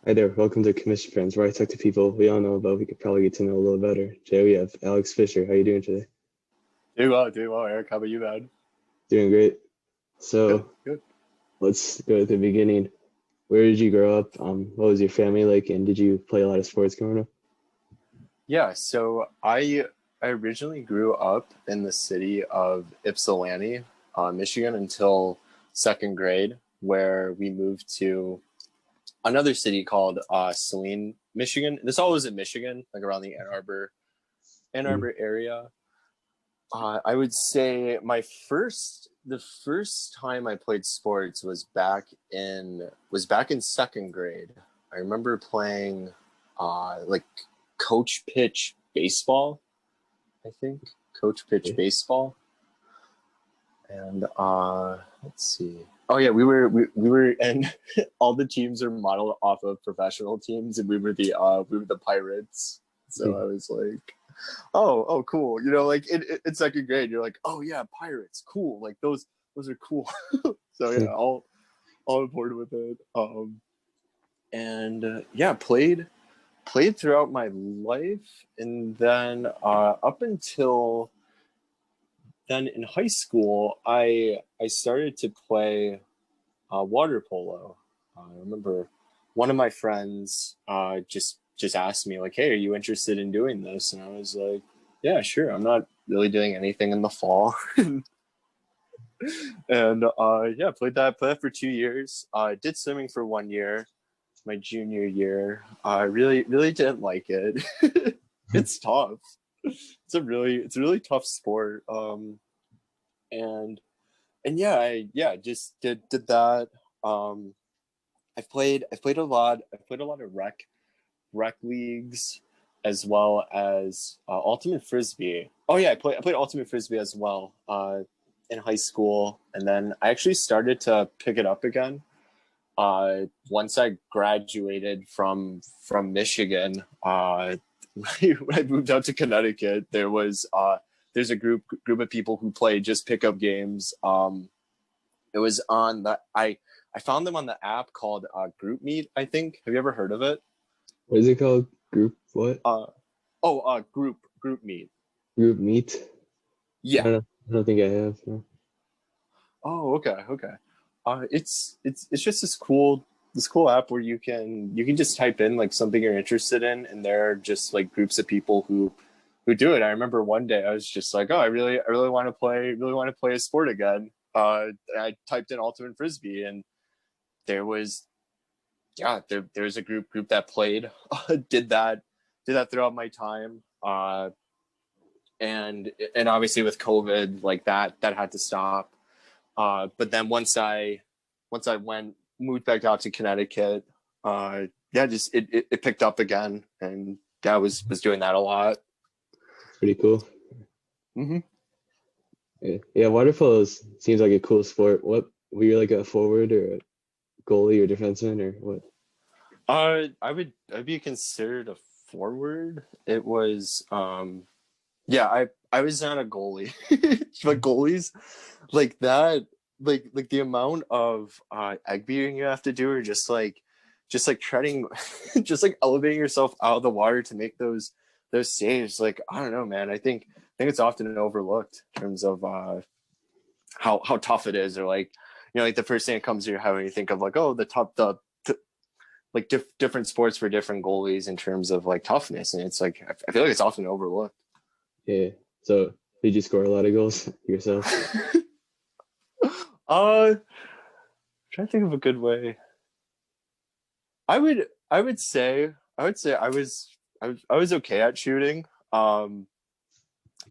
Hi there, welcome to Commish Friends, where I talk to people we all know, but we could probably get to know a little better. Today we have Alex Fisher. How you doing today? Doing well, Eric. How about you, man? Doing great. Good, So good. let's go at the beginning. Where did you grow up? What was your family like, and did you play a lot of sports growing up? Yeah, so I originally grew up in the city of Ypsilanti, Michigan, until second grade, where we moved to another city called Saline, Michigan. This all was in Michigan, like around the Ann Mm. Arbor area. I would say the first time I played sports was back in second grade. I remember playing like coach pitch baseball, I think. Coach pitch Okay. baseball. And let's see. Oh yeah, we were and all the teams are modeled off of professional teams, and we were the Pirates. So Okay. I was like, oh, cool. You know, like in second grade, you're like, oh yeah, Pirates, cool. Like those are cool. So yeah, all aboard with it. And yeah, played throughout my life, and then up until then in high school, I started to play water polo. I remember one of my friends just asked me like, "Hey, are you interested in doing this?" And I was like, "Yeah, sure. I'm not really doing anything in the fall." And yeah, played that for 2 years. Did swimming for 1 year, my junior year. I really didn't like it. It's tough. It's a really tough sport. And yeah, I just did that. Um, I've played a lot of rec leagues, as well as ultimate frisbee. Oh yeah, I played ultimate frisbee as well in high school, and then I actually started to pick it up again once I graduated from Michigan. When I moved out to Connecticut, there's a group of people who play just pickup games. It was on I found them on the app called Group Meet, I think. Have you ever heard of it? What is it called? Group what? Group Meet. Group meet? Yeah. I don't think I have. No. Oh, okay. It's just this cool app where you can just type in like something you're interested in, and there are just like groups of people who do it. I remember one day I was just like, oh, I really want to play a sport again. I typed in ultimate frisbee, and there was there was a group that played. Did that throughout my time. And obviously with COVID, like that had to stop. But then once I moved back out to Connecticut, yeah, just it picked up again, and yeah, was doing that a lot. It's pretty cool. Hmm. Yeah, water polo seems like a cool sport. What were you like, a forward or a goalie or defenseman or what? I'd be considered a forward. It was yeah, I was not a goalie. But goalies like that, like the amount of egg beating you have to do, or just like treading, just like elevating yourself out of the water to make those saves. Like, I don't know, man. I think it's often overlooked in terms of how tough it is, or like, like the first thing that comes to your head when you think of like, oh, like different sports for different goalies in terms of like toughness, and it's like I feel like it's often overlooked. Yeah. So did you score a lot of goals yourself? uh Trying to think of a good way. I would say I was okay at shooting. I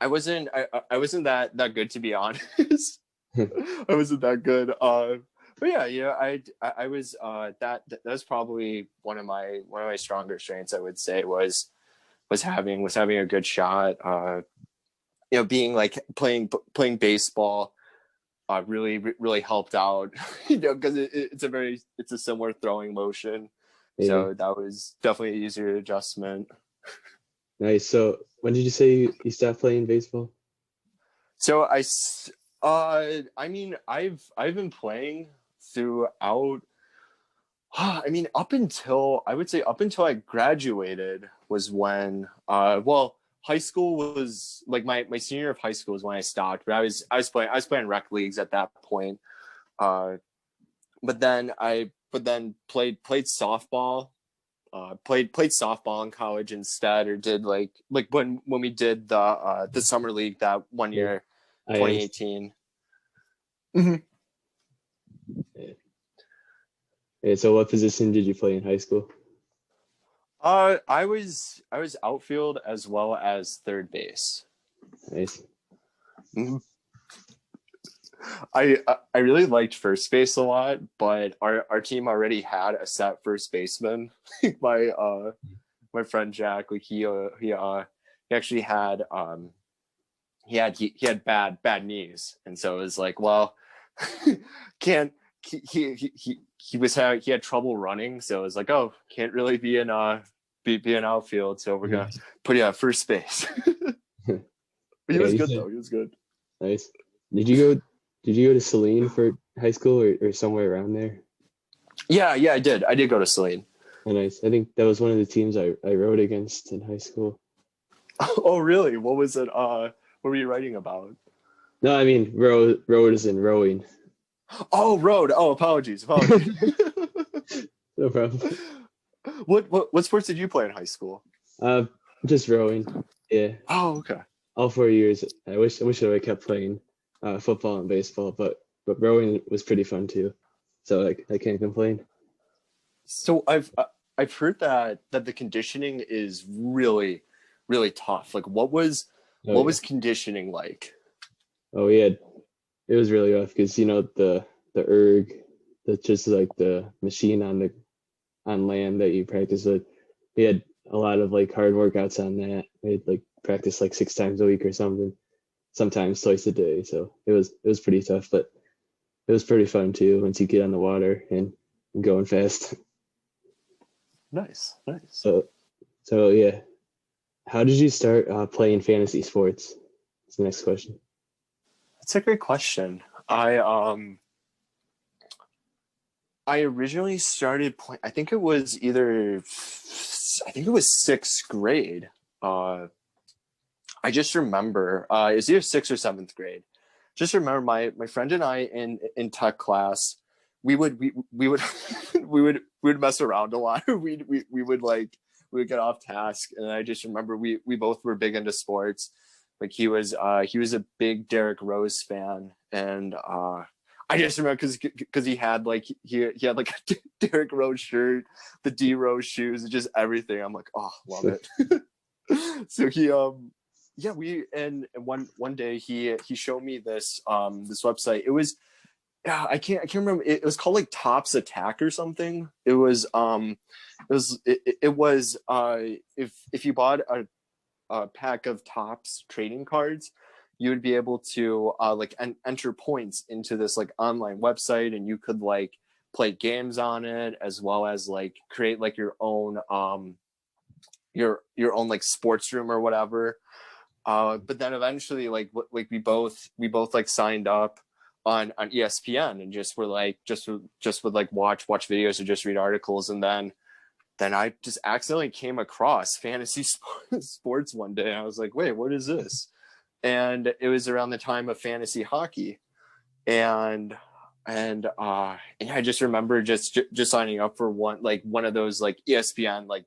wasn't that good, to be honest. I wasn't that good. But yeah, I was that was probably one of my stronger strengths, I would say, was having a good shot. Being like playing baseball really helped out, because it's a similar throwing motion. Yeah. So that was definitely an easier adjustment. Nice. So when did you say you stopped playing baseball? So I mean, I've been playing throughout I mean, I would say up until I graduated was when, well, high school was like my senior year of high school was when I stopped. But I was playing rec leagues at that point. Uh, but then played softball. Played softball in college instead, or did like when we did the summer league that one Yeah. year, I am. 2018. Mm-hmm. Yeah. Yeah, so what position did you play in high school? I was outfield as well as third base. Nice. Mhm. I really liked first base a lot, but our team already had a set first baseman. my my friend Jack, like he actually had he had bad knees, and so it was like, well, can't he had trouble running, so it was like, oh, can't really be in be an outfield, so we're gonna put you at first base. But he Yeah, was you good said though. He was good. nice. Did you go to Saline for high school or somewhere around there? Yeah, I did. I did go to Saline. Oh, nice. I think that was one of the teams I rowed against in high school. Oh, really? What was it? What were you writing about? No, I mean rowers and rowing. Oh, road. Oh, apologies. No problem. What sports did you play in high school? Uh, just rowing. Yeah, Oh, okay. all 4 years. I wish I would have kept playing football and baseball, but rowing was pretty fun too. So like I can't complain. So I've heard that the conditioning is really tough. Like Oh what yeah. was conditioning like? Oh yeah. It was really rough because you know the erg, that's just like the machine on land that you practice with. We had a lot of like hard workouts on that. We'd like practice like 6 times a week or something, sometimes twice a day. So it was pretty tough, but it was pretty fun too once you get on the water and going fast. Nice, nice. So so yeah, how did you start playing fantasy sports? That's the next question. That's a great question. I originally started playing. I think it was sixth grade. Uh, I just remember it was either sixth or seventh grade. Just remember my friend and I in tech class, we would we would mess around a lot. We would get off task, and I just remember we both were big into sports. Like he was a big Derrick Rose fan, and I just remember because he had he had like a Derrick Rose shirt, the D Rose shoes, just everything. I'm like, oh, love it. So he yeah, and one day he showed me this website. It was, yeah, I can't remember. It was called like Tops Attack or something. It was if you bought a pack of Tops trading cards, you would be able to enter points into this like online website, and you could like play games on it, as well as like create like your own like sports room or whatever. But then eventually, like we both like signed up on ESPN, and just were like just would like watch videos or just read articles, and then I just accidentally came across fantasy sports one day. And I was like, wait, what is this? And it was around the time of fantasy hockey, and and I just remember just signing up for one of those like ESPN like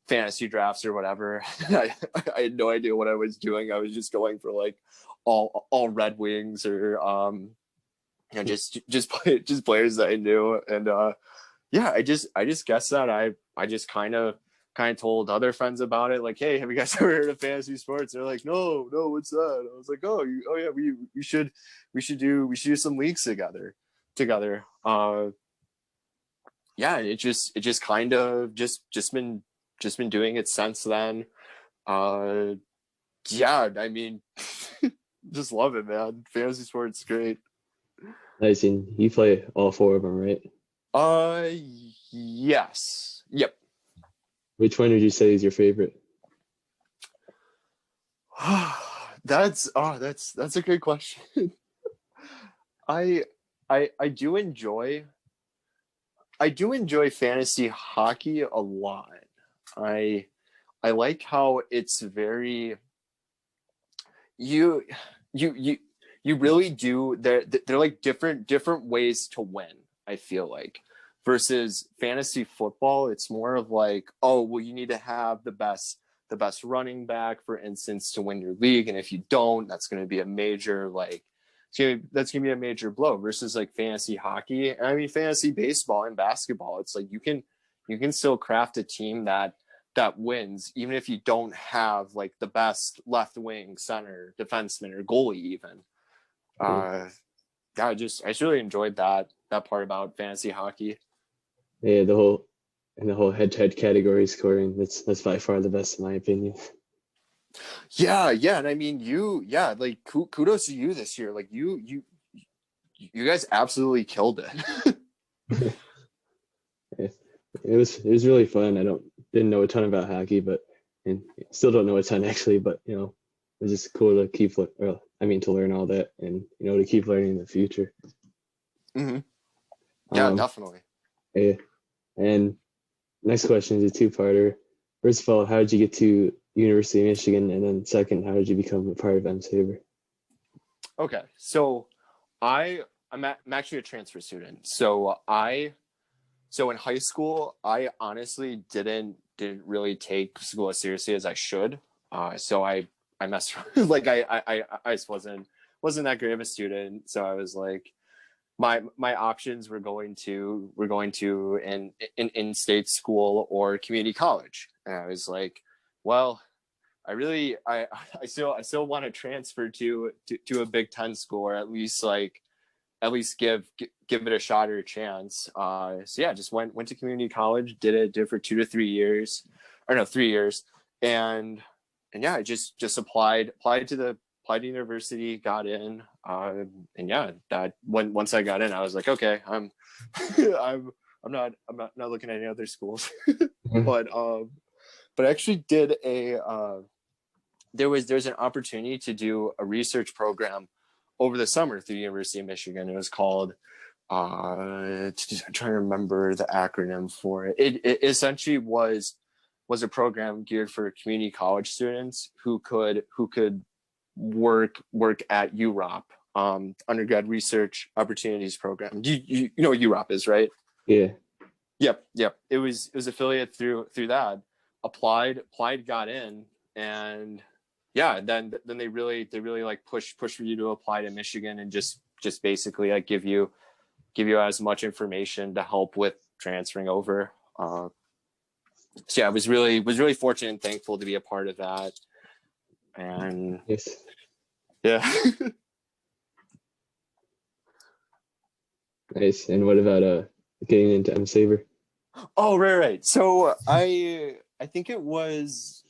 fantasy drafts or whatever. I had no idea what I was doing. I was just going for like all Red Wings, or you know, just players that I knew. And yeah, I just guess that I just kind of told other friends about it, like, hey, have you guys ever heard of fantasy sports? They're like, no, what's that? I was like, oh, yeah, we should do some leagues together. Yeah, it just kind of just been doing it since then. Uh, yeah, I mean, just love it, man. Fantasy sports great. Nice, and you play all four of them, right? Uh, yes, yep. Which one would you say is your favorite? That's a good question. I I do enjoy I do enjoy fantasy hockey a lot. I I like how it's very you you you you really do they're like different ways to win. I feel like versus fantasy football, it's more of like, oh well, you need to have the best running back, for instance, to win your league, and if you don't, that's going to be a major like that's going to be a major blow. Versus like fantasy hockey, and I mean fantasy baseball and basketball, it's like you can still craft a team that wins, even if you don't have like the best left wing, center, defenseman, or goalie. Even yeah, I just really enjoyed that part about fantasy hockey. Yeah, the whole head-to-head category scoring. That's by far the best in my opinion. Yeah, yeah, and I mean yeah, like kudos to you this year. Like you guys absolutely killed it. Yeah. It was really fun. Didn't know a ton about hockey, but and still don't know a ton actually. But it was just cool to to learn all that and to keep learning in the future. Hmm. Yeah, Um, definitely. yeah. And next question is a two-parter. First of all, how did you get to University of Michigan? And then second, how did you become a part of M-SABR? Okay, so I'm actually a transfer student. So in high school, I honestly didn't really take school as seriously as I should. So I messed like I just wasn't that great of a student. So I was like, my options were going to an in-state school or community college, and I was like, well, I still want to transfer to a Big Ten school, or at least give it a shot or a chance. So yeah, just went to community college, did it for 2 to 3 years, or no, 3 years, and yeah, I just applied to university, got in, and yeah, that once I got in, I was like, okay, I'm I'm not looking at any other schools, but I actually did there's an opportunity to do a research program over the summer through the University of Michigan. It was called I'm trying to remember the acronym for it. It essentially was a program geared for community college students who could work at UROP, undergrad research opportunities program. You know what UROP is, right? Yeah. Yep. It was affiliate through that. Applied, got in, and yeah, then they really like push for you to apply to Michigan, and just basically like give you as much information to help with transferring over. So yeah, I was really fortunate and thankful to be a part of that. And Yes. yeah. Nice. And what about getting into M-SABR? Oh, right. So I think it was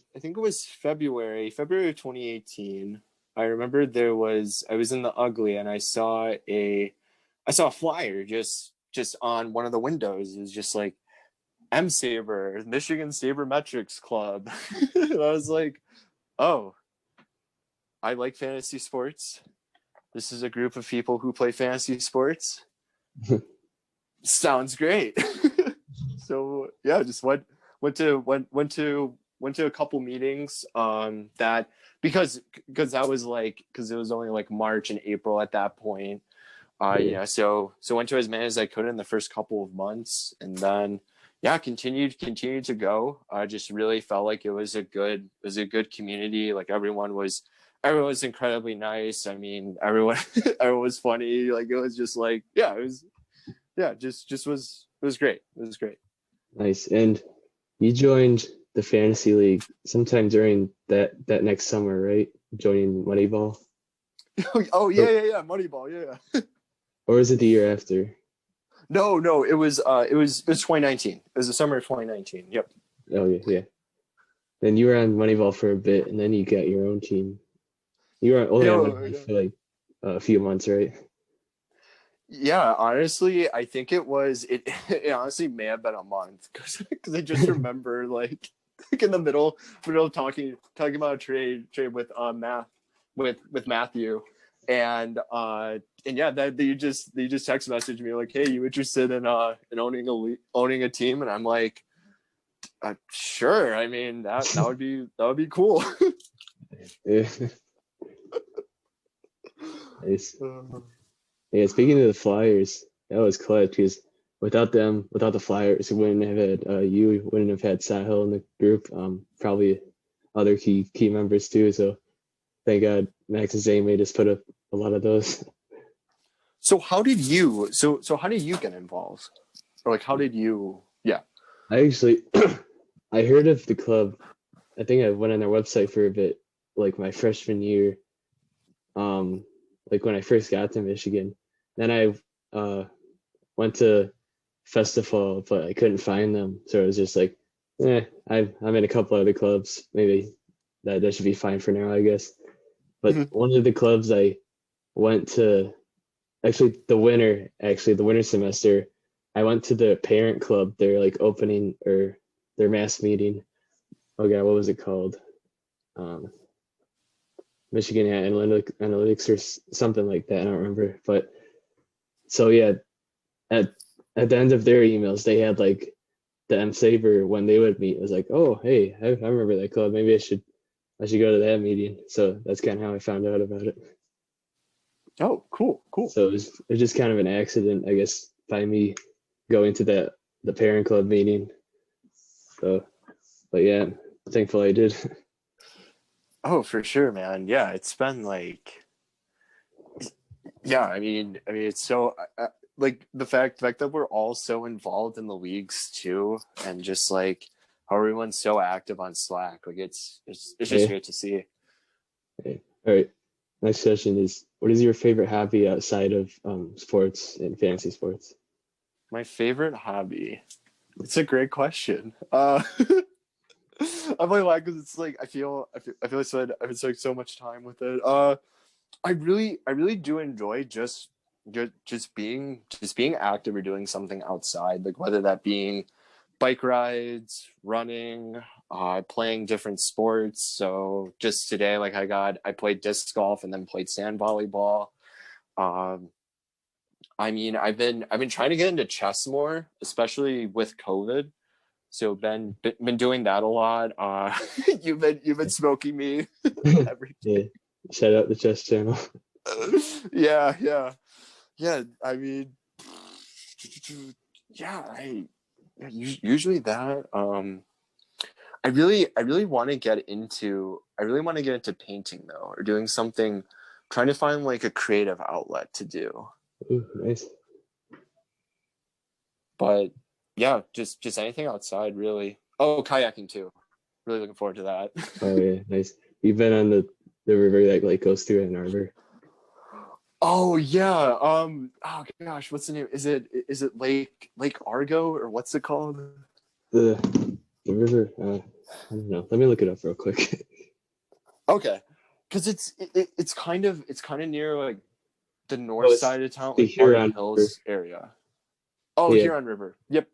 February of 2018. I remember I was in the Ugly, and I saw a flyer just on one of the windows. It was just like M-SABR, Michigan Sabermetrics Club. And I was like, oh, I like fantasy sports. This is a group of people who play fantasy sports. Sounds great. So yeah, just went to a couple meetings that because it was only like March and April at that point. Yeah. So went to as many as I could in the first couple of months, and then yeah, continued to go. I just really felt like it was a good community. Like everyone was incredibly nice. I mean, everyone everyone was funny. Like it was just like, yeah, just it was great. It was great. Nice. And you joined the fantasy league sometime during that next summer, right? Joining Moneyball, Oh or, yeah, Moneyball, yeah. or is it the year after? No, it was 2019. It was the summer of 2019. Yep. Oh yeah, yeah. Then you were on Moneyball for a bit, and then you got your own team. You were only on Moneyball for like a few months, right? Yeah, honestly, I think it honestly may have been a month, because I just remember like in the middle of talking about a trade with Matthew, and yeah, that you just text message me like, hey, you interested in owning a team? And I'm like, sure. I mean, that would be cool. Yeah. Nice. Yeah, speaking of the Flyers, that was clutch because without them, without the Flyers, we wouldn't have had you wouldn't have had Sahil in the group. Probably other key members too. So thank God Max and Zay made us put up a lot of those. So how did you get involved? Or like, how did you? Yeah. I actually I heard of the club. I think I went on their website for a bit, like my freshman year. Like when I first got to Michigan. Then I went to festival, but I couldn't find them. So it was just like, I'm in a couple other clubs. Maybe that should be fine for now, I guess. But one of the clubs I went to, the winter semester, I went to the parent club. They're like opening or their mass meeting. Oh God, what was it called? Michigan Analytics or something like that. I don't remember. But so yeah, at the end of their emails, they had like the M-SABR when they would meet. It was like, oh hey, I remember that club. Maybe I should go to that meeting. So that's kind of how I found out about it. Oh, cool. So it was just kind of an accident, I guess, by me going to the parent club meeting. So, but yeah, thankful I did. Oh, for sure, man. Yeah, it's been like, yeah. I mean, it's so like the fact that we're all so involved in the leagues too, and just like how everyone's so active on Slack. Like it's just great to see. Okay. All right. Next question is, what is your favorite hobby outside of sports and fantasy sports? My favorite hobby. It's a great question. I'm like, why? Because it's like I feel like I've spent so much time with it. I really do enjoy just being active or doing something outside, like whether that being bike rides, running, playing different sports. So just today, like I played disc golf and then played sand volleyball. I mean, I've been trying to get into chess more, especially with COVID. So been doing that a lot. You've been smoking me every Yeah. Shout out the chess channel. yeah. I mean, yeah. Usually that. I really want to get into painting though, or doing something, trying to find like a creative outlet to do. Ooh, nice. But yeah, just anything outside really. Oh, kayaking too. Really looking forward to that. Oh yeah, nice. You've been on the river that like goes through Ann Arbor. Oh yeah. Oh gosh, what's the name? Is it Lake Argo, or what's it called? The river. I don't know. Let me look it up real quick. Okay, because it's kind of near like the north Oh, it's side of town, the like Barton Huron River. Hills area. Oh, Yeah, Huron River. Yep.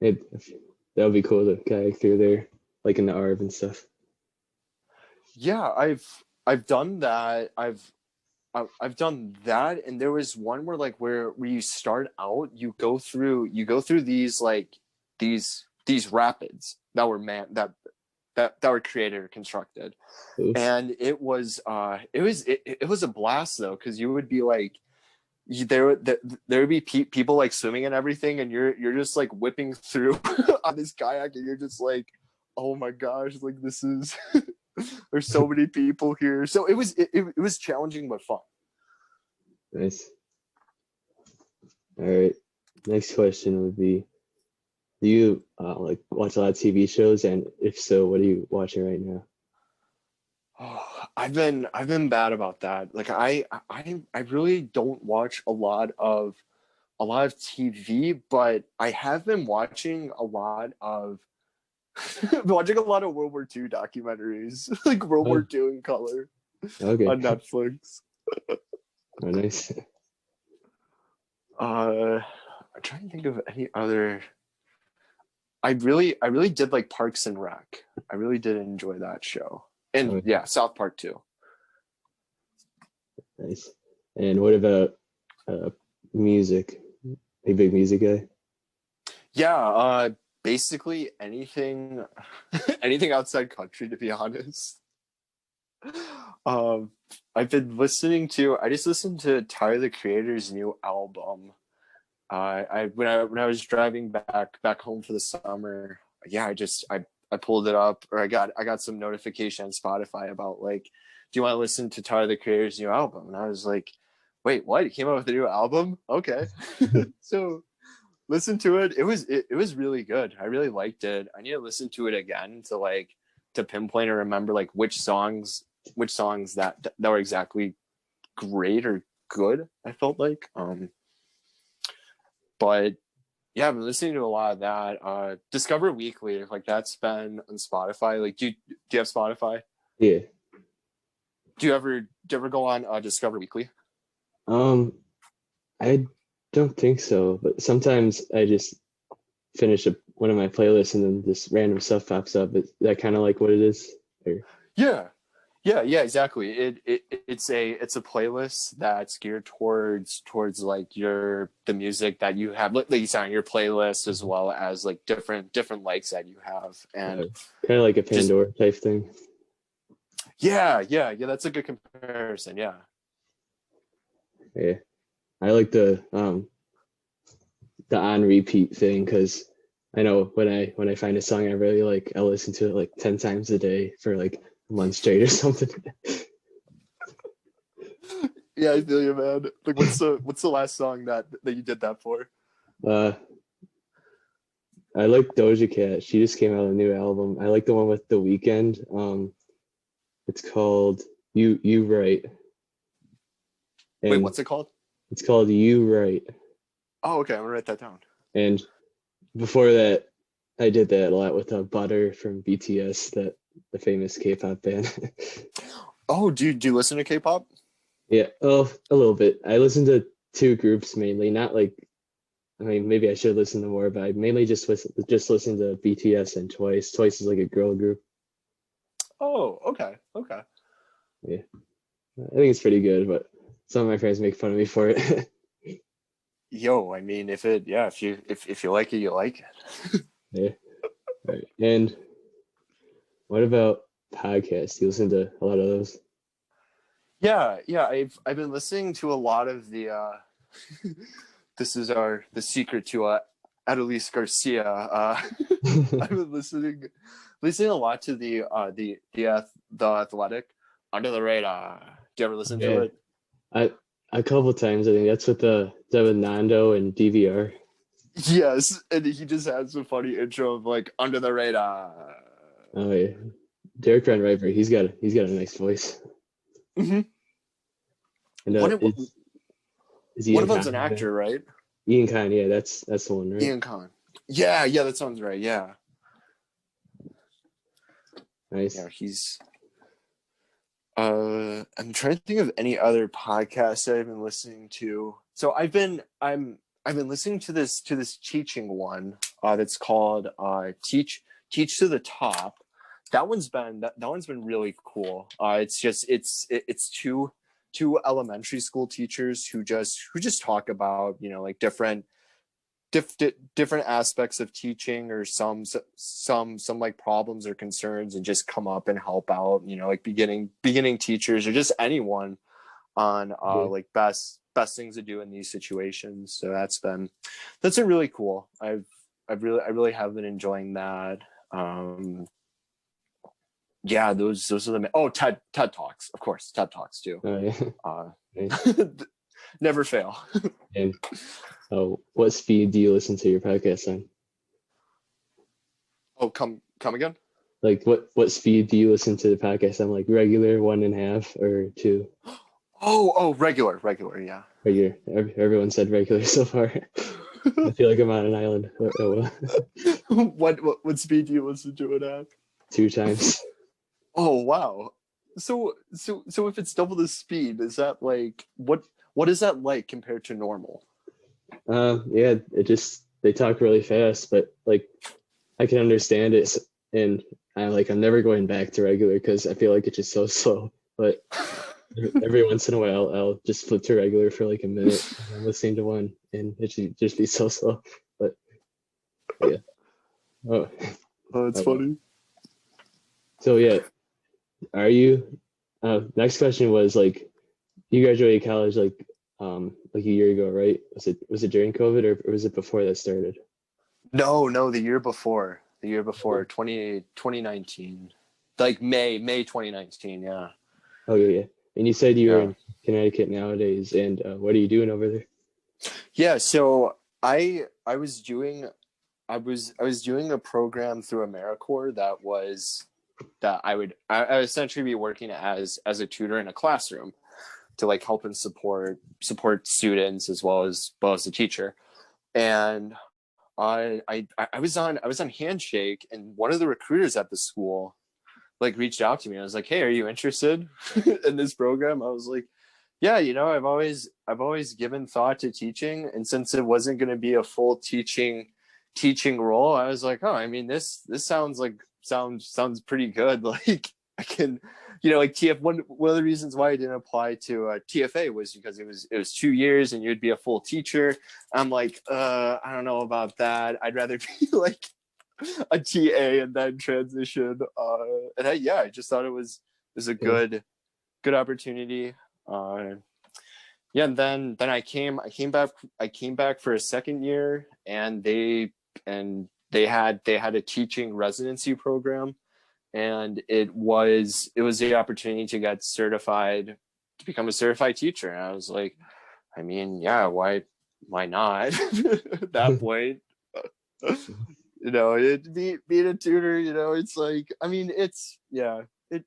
it, that would be cool to kayak through there, like in the Arb and stuff. Yeah, I've done that. I've done that, and there was one where you start out, you go through these like these rapids that were that were created or constructed, Ooh. and it was a blast though, because you would be like, there would be people like swimming and everything, and you're just like whipping through on this kayak, and you're just like, oh my gosh, like this is there's so many people here. So it was challenging but fun. Nice. All right. Next question would be, do you like watch a lot of TV shows, and if so, what are you watching right now? Oh, I've been bad about that. Like I really don't watch a lot of TV, but I have been watching a lot of World War II documentaries, like World Oh, War II in color okay. on Netflix. Oh, nice. I'm trying to think of any other. I really did like Parks and Rec. I really did enjoy that show, and Oh, yeah, South Park too. Nice. And what about music? Are you a big music guy? Yeah, basically anything anything outside country, to be honest. Um, I just listened to Tyler the Creator's new album. When I was driving back home for the summer, yeah, I pulled it up, or I got some notification on Spotify about like, do you want to listen to Tyler the Creator's new album? And I was like, wait, what? He came out with a new album? Okay. So listen to it. It was really good. I really liked it. I need to listen to it again to pinpoint and remember like which songs that were exactly great or good, I felt like. But yeah, I've been listening to a lot of that. Discover Weekly, like that's been on Spotify. Like, do you have Spotify? Yeah. Do you ever go on Discover Weekly? I don't think so, but sometimes I just finish one of my playlists and then this random stuff pops up. Is that kind of like what it is? Or... Yeah, exactly. It's a playlist that's geared towards like the music that you have, like you said, on your playlist, as well as like different likes that you have, and kind of like a Pandora type thing. Yeah. That's a good comparison. Yeah. Yeah, I like the on repeat thing because I know when I find a song I really like, I'll listen to it like 10 times a day for like a month straight or something. Yeah, I feel you, man. Like, what's the last song that you did that for? I like Doja Cat. She just came out with a new album. I like the one with The Weeknd. It's called You Right. And wait, what's it called? It's called You Right. Oh, okay. I'm gonna write that down. And before that, I did that a lot with Butter from BTS, the famous K-pop band. Oh, do you listen to K-pop? Yeah, a little bit. I listen to two groups mainly, not like, I mean, maybe I should listen to more, but I mainly just listen to BTS and Twice. Twice is like a girl group. Oh, okay. Yeah, I think it's pretty good, but some of my friends make fun of me for it. Yo, I mean, if you like it, you like it. Yeah. Right. And what about podcasts? You listen to a lot of those? Yeah. I've been listening to a lot of the this is the secret to Adelise Garcia. I've been listening a lot to the Athletic, Under the Radar. Do you ever listen to it? A couple times. I think that's with with Nando and DVR. Yes, and he just has a funny intro of like Under the Radar. Oh yeah, Derek Van Riper. He's got a nice voice. Mm-hmm. And one of them's an actor, right? Ian Khan, yeah, that's the one, right? Ian Khan. Yeah, that sounds right. Yeah. Nice. Yeah, he's. I'm trying to think of any other podcasts that I've been listening to. So I've been listening to this teaching one that's called Teach to the Top. That one's been really cool. It's two elementary school teachers who just talk about, like different aspects of teaching, or some like problems or concerns, and just come up and help out, like beginning teachers, or just anyone on like best things to do in these situations. So that's been really cool. I really have been enjoying that. Yeah, those are the TED Talks, of course. TED Talks too. Never fail. And what speed do you listen to your podcast on? Oh, come again? Like what speed do you listen to the podcast on? Like regular, 1.5 or 2? Oh, regular, yeah. Regular. Everyone said regular so far. I feel like I'm on an island. What speed do you listen to it at? 2 times. Oh wow. So if it's double the speed, is that like what is that like compared to normal? Yeah, they talk really fast, but like I can understand it, and I'm never going back to regular because I feel like it's just so slow. But every once in a while I'll just flip to regular for like a minute and I'm listening to one and it should just be so slow. But yeah. Oh, Oh, it's uh, funny. so yeah, are you next question was like you graduated college like a year ago, right? Was it during COVID or was it before that started? No, the year before. Okay. 2019. Like May 2019, yeah. Okay, yeah. And you said you were Yeah. in Connecticut nowadays, and what are you doing over there? Yeah, so I was doing I was doing a program through AmeriCorps that I would essentially be working as a tutor in a classroom to like help and support students as well as the teacher. And I was on Handshake, and one of the recruiters at the school like reached out to me. I was like, "Hey, are you interested in this program?" I was like, "Yeah, I've always given thought to teaching, and since it wasn't going to be a full teaching role, I was like, oh, I mean this sounds pretty good. Like I can, like one of the reasons why I didn't apply to TFA was because it was 2 years and you'd be a full teacher. I'm like, I don't know about that. I'd rather be like a TA and then transition. I just thought it was a Yeah. good opportunity. Uh, yeah, and then I came back for a second year, and they had a teaching residency program, and it was the opportunity to get certified to become a certified teacher. And I was like, I mean, yeah, why not at that point? Being a tutor, it's like, I mean, it's, yeah, it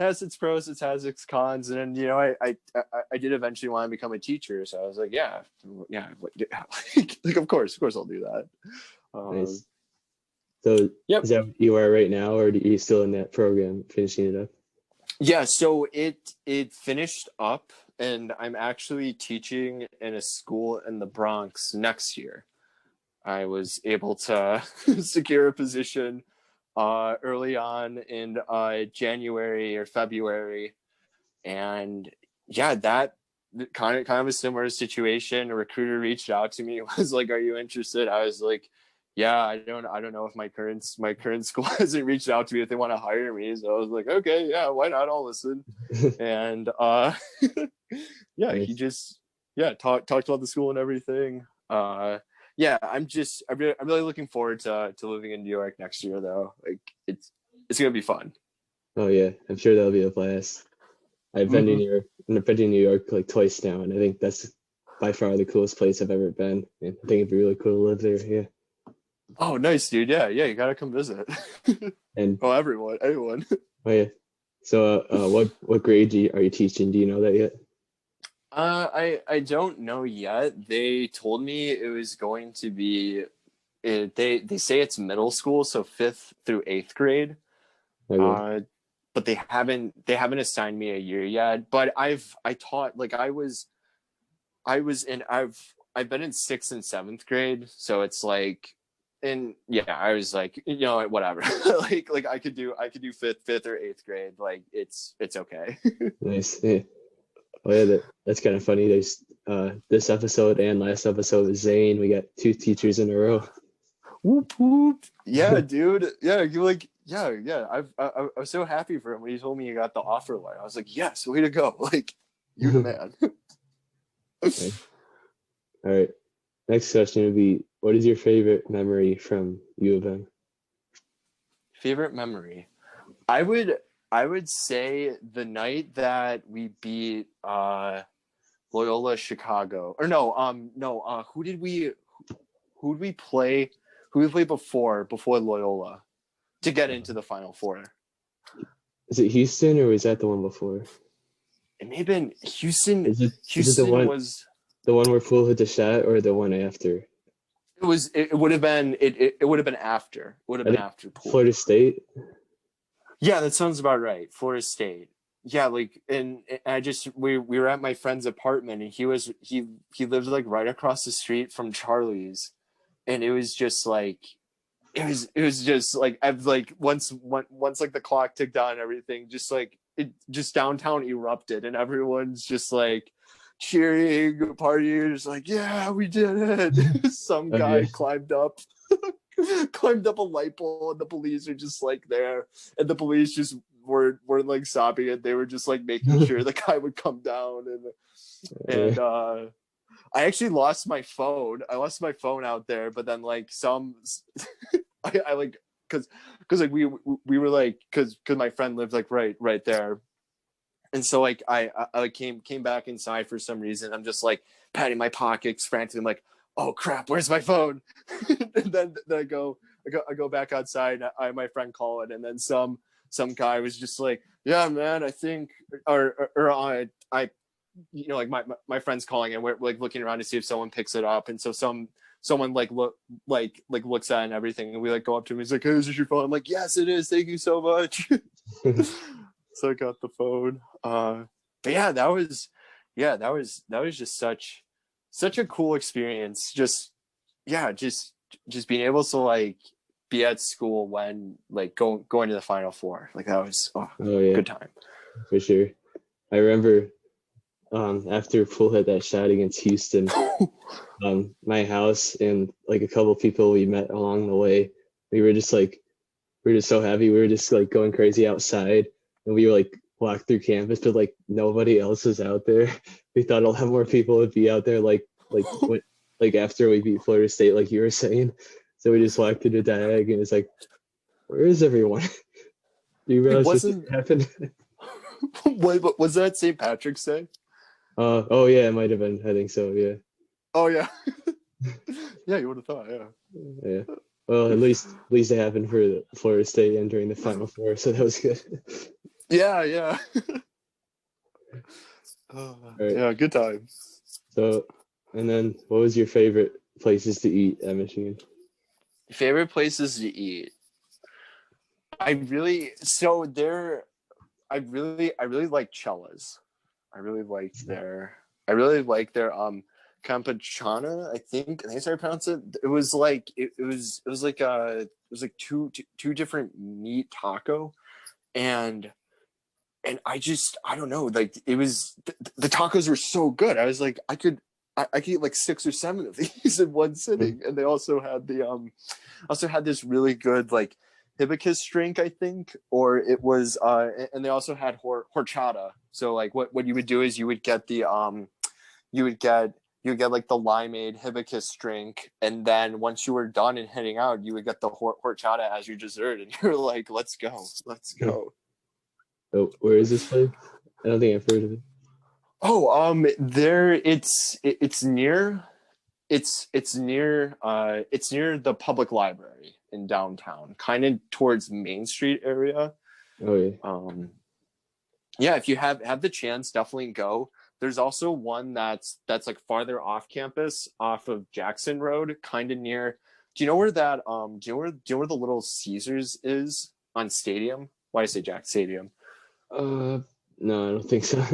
has its pros, it has its cons, and I did eventually want to become a teacher, so I was like, yeah, like of course I'll do that. Nice. So Yep. is that what you are right now, or are you still in that program finishing it up? Yeah, so it finished up, and I'm actually teaching in a school in the Bronx next year. I was able to secure a position early on in January or February, and yeah, that kind of a similar situation. A recruiter reached out to me, was like, "Are you interested?" I was like, "Yeah, I don't know if my current school hasn't reached out to me if they want to hire me." So I was like, "Okay, yeah, why not? I'll listen." And yeah, he Nice. just talked about the school and everything. Yeah, I'm really looking forward to living in New York next year though. Like it's gonna be fun. Oh yeah, I'm sure that'll be a blast. I've been to Mm-hmm. New York, and I've been to New York like twice now, and I think that's by far the coolest place I've ever been. And I think it'd be really cool to live there. Yeah. Oh, nice, dude. Yeah, you gotta come visit. And Oh, everyone. oh yeah. So what grade are you teaching? Do you know that yet? I don't know yet. They told me it was going to be. They say it's middle school, so fifth through eighth grade. Okay. Uh, but they haven't assigned me a year yet. But I taught like I've been in sixth and seventh grade, so it's like, and yeah, I was like, whatever. like I could do fifth or eighth grade. Like it's okay. Nice. Yeah. Oh yeah, that's kind of funny. There's this episode and last episode with Zane. We got two teachers in a row. Whoop whoop. Yeah, dude. Yeah, you like. Yeah. I was so happy for him when he told me he got the offer letter. I was like, yes, way to go. Like, you're the man. Okay. All right. Next question would be, what is your favorite memory from U of M? Favorite memory. I would say the night that we beat Loyola Chicago. Or no, who did we play? Who did we play before Loyola to get into the Final Four? Is it Houston or was that the one before? It may have been Houston. Is it Houston was. the one where Fool hit the shot or the one after? It would have been it would have been after. It would have I been think after Poole. Florida State. Yeah, that sounds about right. Florida State. Yeah, like, and I just we were at my friend's apartment, and he lived like right across the street from Charlie's, and it was just like it was just like I've like once like the clock ticked down and everything, just like it just downtown erupted, and everyone's just like cheering, partying, just like, yeah, we did it. Some Oh, guy yeah. climbed up a light pole, and the police are just like there, and the police just weren't like sobbing it. They were just like making sure the guy would come down, and I actually lost my phone. I lost my phone out there, but then like I like because like we were like because my friend lived like right there, and so like I came back inside for some reason. I'm just like patting my pockets frantically. I'm like, oh crap, where's my phone? And then I go back outside. My friend called, and then some guy was just like, yeah, man, I think or I you know, like my friend's calling, and we're like looking around to see if someone picks it up, and so someone like looks at it and everything, and we like go up to him. He's like, hey, is this your phone? I'm like, yes, it is, thank you so much. So I got the phone. But yeah, that was just such a cool experience. Just being able to like be at school when like going to the Final Four. Like that was Oh yeah, good time. for sure. I remember after Poole had that shot against Houston, my house and like a couple people we met along the way, we were just so happy. We were just like going crazy outside, and we were like walked through campus, but like nobody else was out there. We thought a lot more people would be out there, like after we beat Florida State, like you were saying. So we just walked through the diag, and it's like, where is everyone? Do you realize this happened? Wait, but was that St. Patrick's Day? Oh yeah, it might have been. I think so. Yeah. Oh yeah. Yeah, you would have thought. Yeah. Yeah. Well, at least it happened for the Florida State entering the Final Four, so that was good. Yeah. Right. Yeah, good time. So, and then what was your favorite places to eat at Michigan? Favorite places to eat. I really like Cella's. I really like their campechana. I think that's how I pronounce it. It was like two different meat taco, and I don't know, like it was the tacos were so good. I was like I could eat like 6 or 7 of these in one sitting, and they also had this really good like hibiscus drink, I think, or it was and they also had horchata. So like what you would do is you would get like the limeade hibiscus drink, and then once you were done and heading out, you would get the horchata as your dessert, and you're like, let's go. Oh, where is this place? I don't think I've heard of it. Oh, it's near the public library in downtown, kind of towards Main Street area. Oh yeah. Yeah, if you have the chance, definitely go. There's also one that's like farther off campus, off of Jackson Road, kind of near. Do you know where that do you know where the Little Caesars is on Stadium? Why do I say Jack Stadium? No, I don't think so.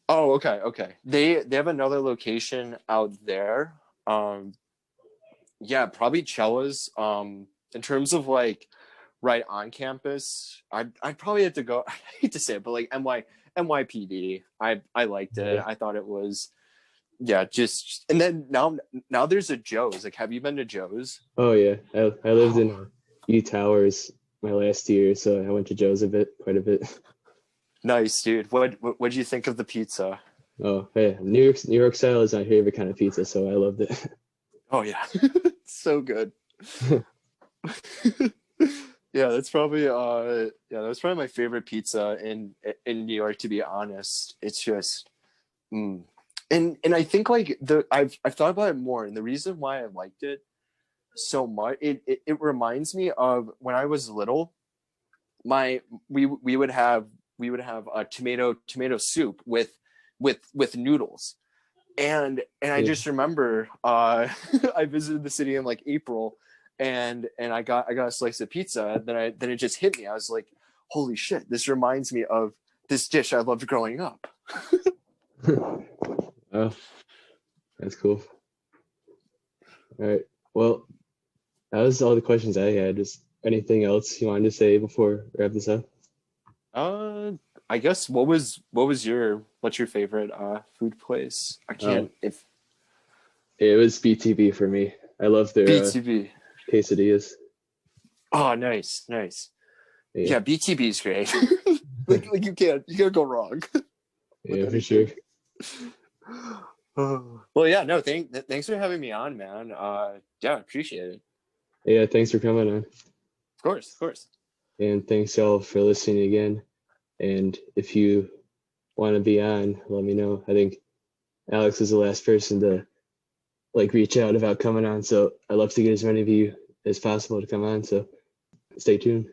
Oh, okay. They have another location out there. Yeah, probably Cella's. In terms of like right on campus, I'd probably have to go. I hate to say it, but like NYPD. I liked it. Yeah. I thought it was, yeah. Just and then now there's a Joe's. Like, have you been to Joe's? Oh yeah, I lived in U Towers my last year, so I went to Joe's quite a bit. Nice, dude. What'd you think of the pizza? Oh yeah, New York style is my favorite kind of pizza, so I loved it. Oh yeah, so good. Yeah, that's probably my favorite pizza in New York, to be honest. It's just and I think like I've thought about it more, and the reason why I liked it so much, it reminds me of when I was little. We would have a tomato soup with noodles, and I just remember I visited the city in like April, and I got a slice of pizza, and then it just hit me. I was like, holy shit, this reminds me of this dish I loved growing up. Oh, that's cool. All right, well, that was all the questions I had. Just anything else you wanted to say before we wrap this up? I guess what's your favorite food place? I Oh, can't if it was BTB for me. I love their BTB. quesadillas. Oh, nice, nice. Yeah, Yeah, BTB is great. Like you can't go wrong with yeah, for sure. anything. Well, yeah, no, thanks for having me on, man. Yeah, appreciate it. Yeah, thanks for coming on, Of course, of course. and thanks y'all for listening again. And if you want to be on, let me know. I think Alex is the last person to like reach out about coming on, so I'd love to get as many of you as possible to come on. So stay tuned.